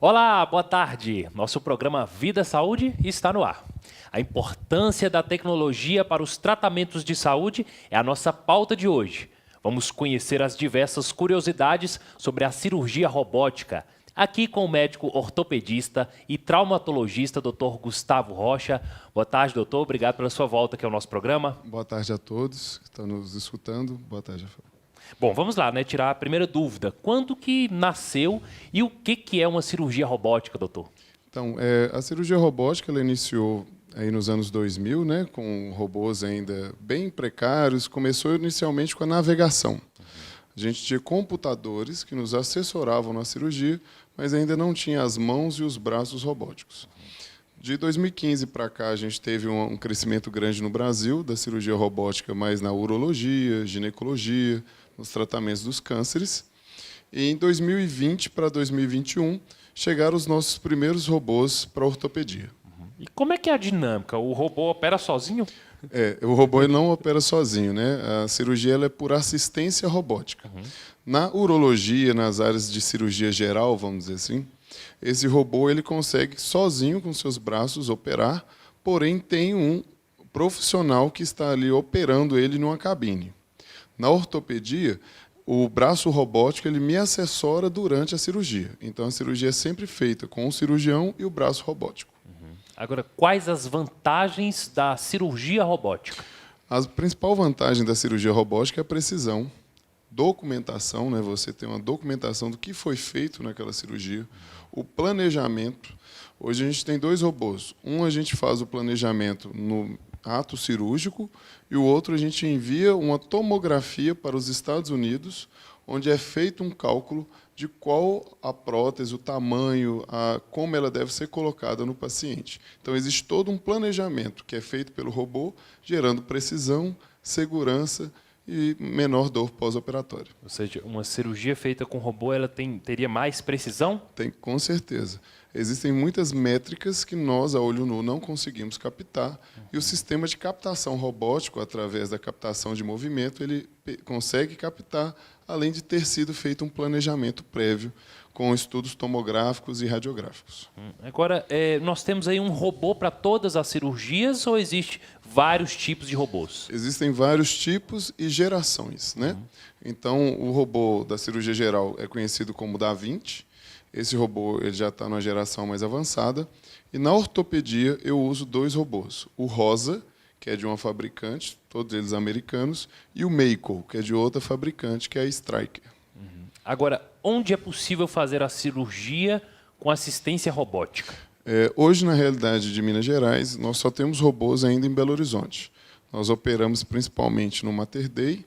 Olá, boa tarde. Nosso programa Vida Saúde está no ar. A importância da tecnologia para os tratamentos de saúde é a nossa pauta de hoje. Vamos conhecer as diversas curiosidades sobre a cirurgia robótica, aqui com o médico ortopedista e traumatologista, Dr. Gustavo Rocha. Boa tarde, doutor. Obrigado pela sua volta aqui ao nosso programa. Boa tarde a todos que estão nos escutando. Boa tarde, Rafael. Bom, vamos lá, né? Tirar a primeira dúvida. Quando que nasceu e o que é uma cirurgia robótica, doutor? Então, a cirurgia robótica ela iniciou aí nos anos 2000, né, com robôs ainda bem precários. Começou inicialmente com a navegação. A gente tinha computadores que nos assessoravam na cirurgia, mas ainda não tinha as mãos e os braços robóticos. De 2015 para cá, a gente teve um crescimento grande no Brasil da cirurgia robótica, mais na urologia, ginecologia, nos tratamentos dos cânceres. E em 2020 para 2021, chegaram os nossos primeiros robôs para ortopedia. E como é que é a dinâmica? O robô opera sozinho? O robô ele não opera sozinho, né? A cirurgia ela é por assistência robótica. Na urologia, nas áreas de cirurgia geral, vamos dizer assim, esse robô ele consegue sozinho com seus braços operar, porém tem um profissional que está ali operando ele numa cabine. Na ortopedia, o braço robótico ele me assessora durante a cirurgia. Então a cirurgia é sempre feita com o cirurgião e o braço robótico. Agora, quais as vantagens da cirurgia robótica? A principal vantagem da cirurgia robótica é a precisão, documentação, né? Você tem uma documentação do que foi feito naquela cirurgia, o planejamento. Hoje a gente tem dois robôs. Um a gente faz o planejamento no ato cirúrgico e o outro a gente envia uma tomografia para os Estados Unidos, onde é feito um cálculo de qual a prótese, o tamanho, como ela deve ser colocada no paciente. Então, existe todo um planejamento que é feito pelo robô, gerando precisão, segurança e menor dor pós-operatória. Ou seja, uma cirurgia feita com robô ela teria mais precisão? Tem, com certeza. Existem muitas métricas que nós, a olho nu, não conseguimos captar, e o sistema de captação robótico, através da captação de movimento, ele consegue captar, além de ter sido feito um planejamento prévio com estudos tomográficos e radiográficos. Agora, nós temos aí um robô para todas as cirurgias ou existe vários tipos de robôs? Existem vários tipos e gerações, né? Então, o robô da cirurgia geral é conhecido como Da Vinci. Esse robô ele já está numa geração mais avançada. E na ortopedia eu uso dois robôs. O Rosa, que é de uma fabricante, todos eles americanos, e o Mako, que é de outra fabricante, que é a Stryker. Agora, onde é possível fazer a cirurgia com assistência robótica? Hoje, na realidade de Minas Gerais, nós só temos robôs ainda em Belo Horizonte. Nós operamos principalmente no Mater Dei,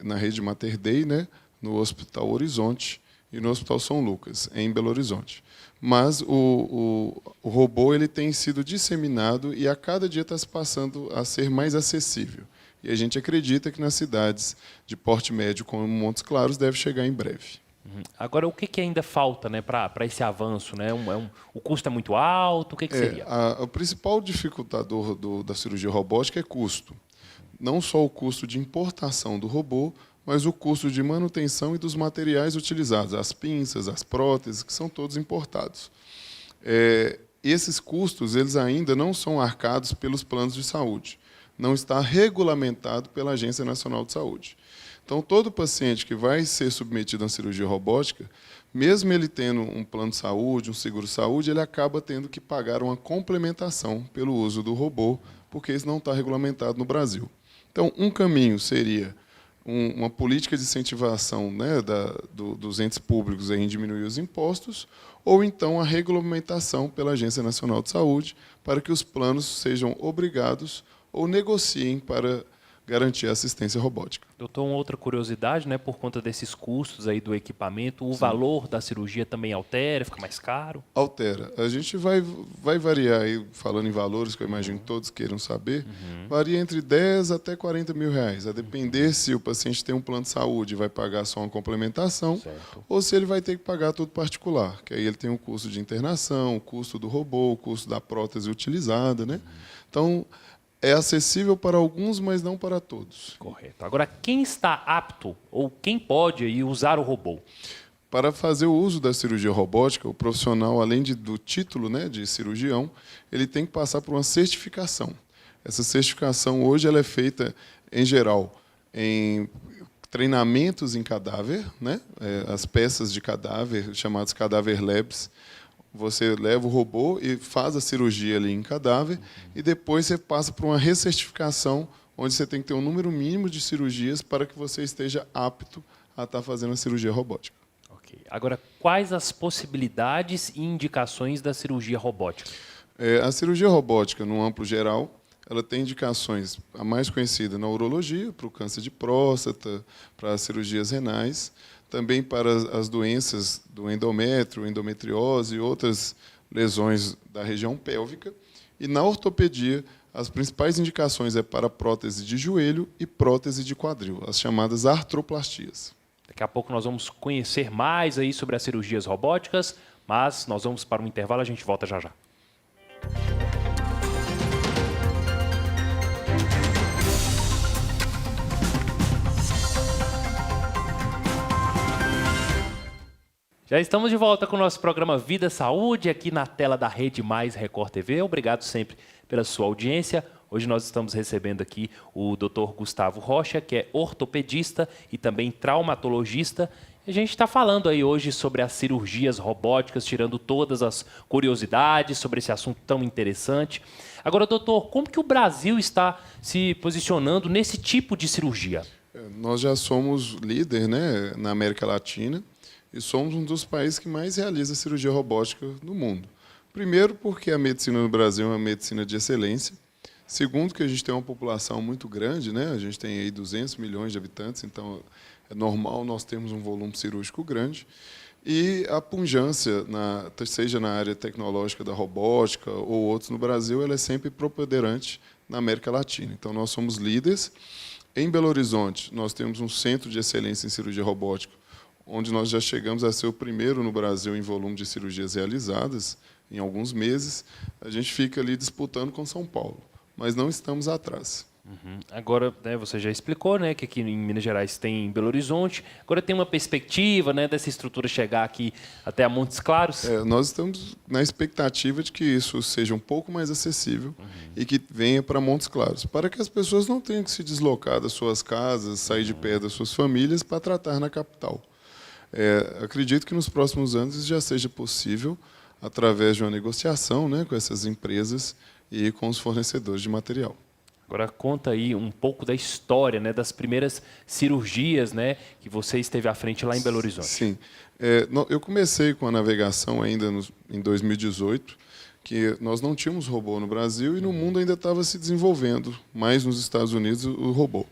na rede Mater Dei, né, no Hospital Horizonte e no Hospital São Lucas, em Belo Horizonte. Mas o robô ele tem sido disseminado e a cada dia está se passando a ser mais acessível. E a gente acredita que nas cidades de porte médio, como Montes Claros, deve chegar em breve. Agora, o que ainda falta, né, para esse avanço? Né? O custo é muito alto? O que seria? O principal dificultador da cirurgia robótica é custo. Não só o custo de importação do robô, mas o custo de manutenção e dos materiais utilizados, as pinças, as próteses, que são todos importados. Esses custos eles ainda não são arcados pelos planos de saúde. Não está regulamentado pela Agência Nacional de Saúde. Então, todo paciente que vai ser submetido a uma cirurgia robótica, mesmo ele tendo um plano de saúde, um seguro-saúde, ele acaba tendo que pagar uma complementação pelo uso do robô, porque isso não está regulamentado no Brasil. Então, um caminho seria uma política de incentivação, né, dos entes públicos em diminuir os impostos, ou então a regulamentação pela Agência Nacional de Saúde, para que os planos sejam obrigados ou negociem para garantir a assistência robótica. Doutor, uma outra curiosidade, né, por conta desses custos aí do equipamento, o valor da cirurgia também altera, fica mais caro? Altera. A gente vai variar, aí, falando em valores, que eu imagino que todos queiram saber, varia entre 10 até 40 mil reais, a depender se o paciente tem um plano de saúde e vai pagar só uma complementação, ou se ele vai ter que pagar tudo particular, que aí ele tem o custo de internação, o custo do robô, o custo da prótese utilizada, né? Então, é acessível para alguns, mas não para todos. Correto. Agora, quem está apto ou quem pode aí usar o robô? Para fazer o uso da cirurgia robótica, o profissional, além do título, né, de cirurgião, ele tem que passar por uma certificação. Essa certificação hoje ela é feita, em geral, em treinamentos em cadáver, né, as peças de cadáver, chamadas cadáver labs. Você leva o robô e faz a cirurgia ali em cadáver, e depois você passa por uma recertificação, onde você tem que ter um número mínimo de cirurgias para que você esteja apto a estar fazendo a cirurgia robótica. Ok. Agora, quais as possibilidades e indicações da cirurgia robótica? A cirurgia robótica, no amplo geral, ela tem indicações, a mais conhecida na urologia, para o câncer de próstata, para as cirurgias renais, também para as doenças do endométrio, endometriose e outras lesões da região pélvica. E na ortopedia, as principais indicações é para prótese de joelho e prótese de quadril, as chamadas artroplastias. Daqui a pouco nós vamos conhecer mais aí sobre as cirurgias robóticas, mas nós vamos para um intervalo, a gente volta já já. Já estamos de volta com o nosso programa Vida Saúde, aqui na tela da Rede Mais Record TV. Obrigado sempre pela sua audiência. Hoje nós estamos recebendo aqui o Dr. Gustavo Rocha, que é ortopedista e também traumatologista. A gente está falando aí hoje sobre as cirurgias robóticas, tirando todas as curiosidades sobre esse assunto tão interessante. Agora, doutor, como que o Brasil está se posicionando nesse tipo de cirurgia? Nós já somos líder, né, na América Latina, e somos um dos países que mais realiza cirurgia robótica no mundo. Primeiro, porque a medicina no Brasil é uma medicina de excelência. Segundo, que a gente tem uma população muito grande, né? A gente tem aí 200 milhões de habitantes, então é normal nós termos um volume cirúrgico grande. E a pujança, seja na área tecnológica da robótica ou outros no Brasil, ela é sempre preponderante na América Latina. Então, nós somos líderes. Em Belo Horizonte, nós temos um centro de excelência em cirurgia robótica, onde nós já chegamos a ser o primeiro no Brasil em volume de cirurgias realizadas, em alguns meses. A gente fica ali disputando com São Paulo, mas não estamos atrás. Agora, né, você já explicou, né, que aqui em Minas Gerais tem Belo Horizonte. Agora tem uma perspectiva, né, dessa estrutura chegar aqui até a Montes Claros? Nós estamos na expectativa de que isso seja um pouco mais acessível e que venha para Montes Claros, para que as pessoas não tenham que se deslocar das suas casas, sair de perto das suas famílias para tratar na capital. Acredito que nos próximos anos isso já seja possível através de uma negociação, né, com essas empresas e com os fornecedores de material. Agora conta aí um pouco da história, né, das primeiras cirurgias, né, que você esteve à frente lá em Belo Horizonte. Sim. Eu comecei com a navegação ainda em 2018, que nós não tínhamos robô no Brasil e no mundo ainda estava se desenvolvendo, mais nos Estados Unidos, o robô.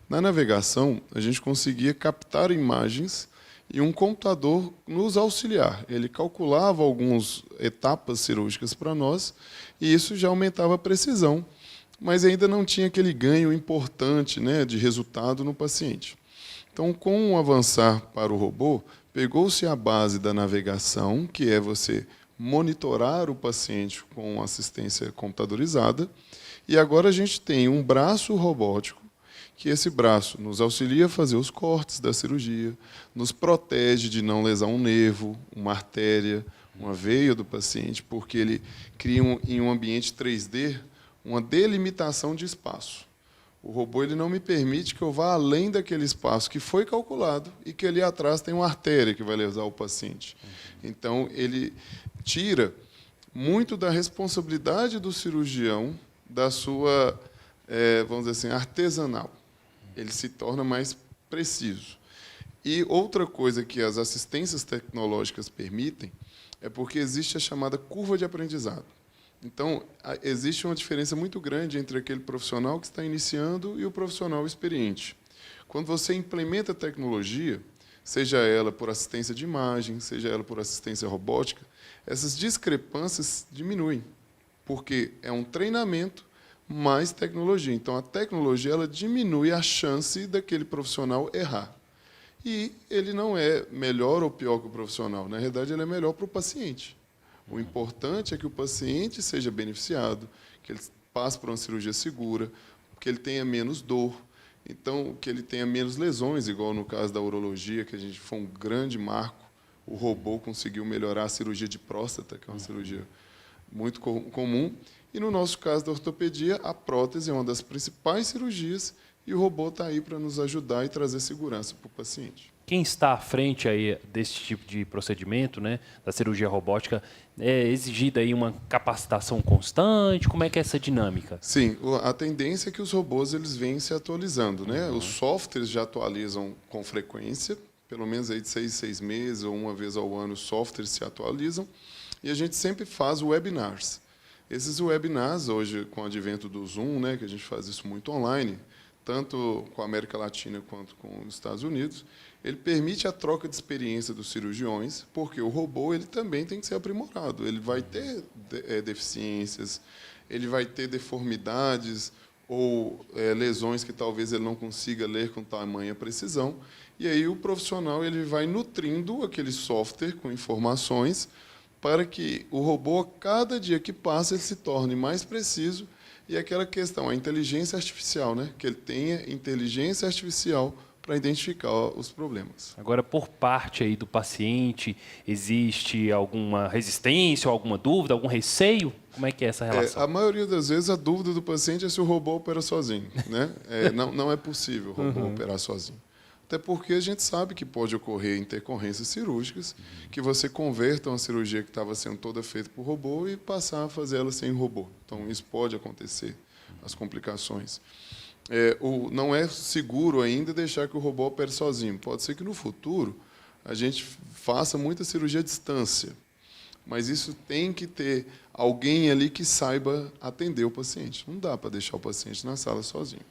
Na navegação, a gente conseguia captar imagens e um computador nos auxiliar. Ele calculava algumas etapas cirúrgicas para nós e isso já aumentava a precisão, mas ainda não tinha aquele ganho importante, né, de resultado no paciente. Então, com o avançar para o robô, pegou-se a base da navegação, que é você monitorar o paciente com assistência computadorizada, e agora a gente tem um braço robótico, que esse braço nos auxilia a fazer os cortes da cirurgia, nos protege de não lesar um nervo, uma artéria, uma veia do paciente, porque ele cria em um ambiente 3D uma delimitação de espaço. O robô ele não me permite que eu vá além daquele espaço que foi calculado e que ali atrás tem uma artéria que vai lesar o paciente. Então, ele tira muito da responsabilidade do cirurgião, da sua, vamos dizer assim, artesanal. Ele se torna mais preciso. E outra coisa que as assistências tecnológicas permitem é porque existe a chamada curva de aprendizado. Então, existe uma diferença muito grande entre aquele profissional que está iniciando e o profissional experiente. Quando você implementa tecnologia, seja ela por assistência de imagem, seja ela por assistência robótica, essas discrepâncias diminuem, porque é um treinamento mais tecnologia. Então, a tecnologia ela diminui a chance daquele profissional errar. E ele não é melhor ou pior que o profissional. Na realidade, ele é melhor para o paciente. O importante é que o paciente seja beneficiado, que ele passe por uma cirurgia segura, que ele tenha menos dor, então que ele tenha menos lesões, igual no caso da urologia, que a gente foi um grande marco O robô conseguiu melhorar a cirurgia de próstata, que é uma cirurgia muito comum. E no nosso caso da ortopedia, a prótese é uma das principais cirurgias e o robô está aí para nos ajudar e trazer segurança para o paciente. Quem está à frente aí desse tipo de procedimento, né, da cirurgia robótica, é exigida aí uma capacitação constante? Como é que é essa dinâmica? Sim, a tendência é que os robôs eles vêm se atualizando, né? Os softwares já atualizam com frequência, pelo menos aí de 6 em 6 meses ou uma vez ao ano os softwares se atualizam, e a gente sempre faz webinars. Esses webinars, hoje, com o advento do Zoom, né, que a gente faz isso muito online, tanto com a América Latina quanto com os Estados Unidos, ele permite a troca de experiência dos cirurgiões, porque o robô ele também tem que ser aprimorado. Ele vai ter deficiências, ele vai ter deformidades ou lesões que talvez ele não consiga ler com tamanha precisão. E aí o profissional ele vai nutrindo aquele software com informações para que o robô, cada dia que passa, ele se torne mais preciso. E aquela questão, a inteligência artificial, né? Que ele tenha inteligência artificial para identificar os problemas. Agora, por parte aí do paciente, existe alguma resistência, alguma dúvida, algum receio? Como é que é essa relação? A maioria das vezes, a dúvida do paciente é se o robô opera sozinho, né? Não é possível o robô operar sozinho. Até porque a gente sabe que pode ocorrer intercorrências cirúrgicas, que você converta uma cirurgia que estava sendo toda feita por robô e passar a fazer ela sem robô. Então, isso pode acontecer, as complicações. Não é seguro ainda deixar que o robô opere sozinho. Pode ser que, no futuro, a gente faça muita cirurgia à distância, mas isso tem que ter alguém ali que saiba atender o paciente. Não dá para deixar o paciente na sala sozinho.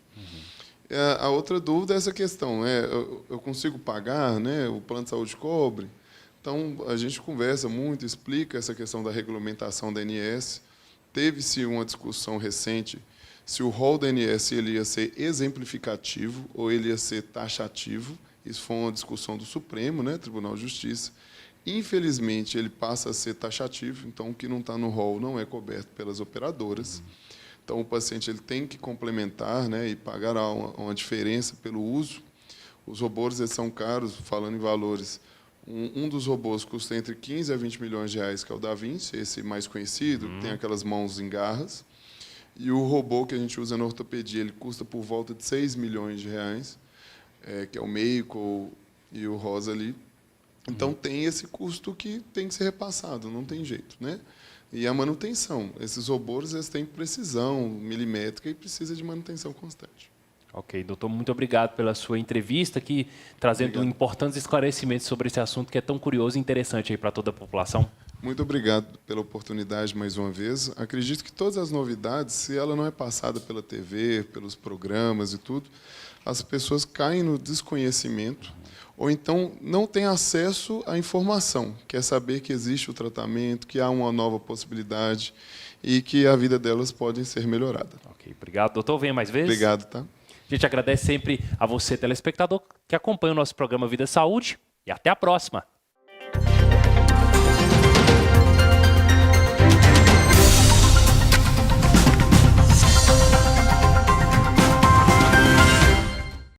A outra dúvida é essa questão, né? Eu consigo pagar, né? O plano de saúde cobre? Então, a gente conversa muito, explica essa questão da regulamentação da ANS. Teve-se uma discussão recente se o rol da ANS ele ia ser exemplificativo ou ele ia ser taxativo. Isso foi uma discussão do Supremo, né? Tribunal de Justiça. Infelizmente, ele passa a ser taxativo, então o que não está no rol não é coberto pelas operadoras. Então, o paciente ele tem que complementar, né, e pagar uma diferença pelo uso. Os robôs eles são caros, falando em valores. Um dos robôs custa entre 15 a 20 milhões de reais, que é o Da Vinci, esse mais conhecido, que tem aquelas mãos em garras. E o robô que a gente usa na ortopedia ele custa por volta de 6 milhões de reais, que é o Mako e o Rosalie. Então, tem esse custo que tem que ser repassado, não tem jeito, né? E a manutenção. Esses robôs eles têm precisão milimétrica e precisa de manutenção constante. Ok, doutor, muito obrigado pela sua entrevista aqui, trazendo importantes esclarecimentos sobre esse assunto que é tão curioso e interessante aí para toda a população. Muito obrigado pela oportunidade mais uma vez. Acredito que todas as novidades, se ela não é passada pela TV, pelos programas e tudo, as pessoas caem no desconhecimento ou então não têm acesso à informação, quer saber que existe o tratamento, que há uma nova possibilidade e que a vida delas pode ser melhorada. Ok, obrigado. Doutor, venha mais vezes. Obrigado, tá? A gente agradece sempre a você, telespectador, que acompanha o nosso programa Vida Saúde, e até a próxima.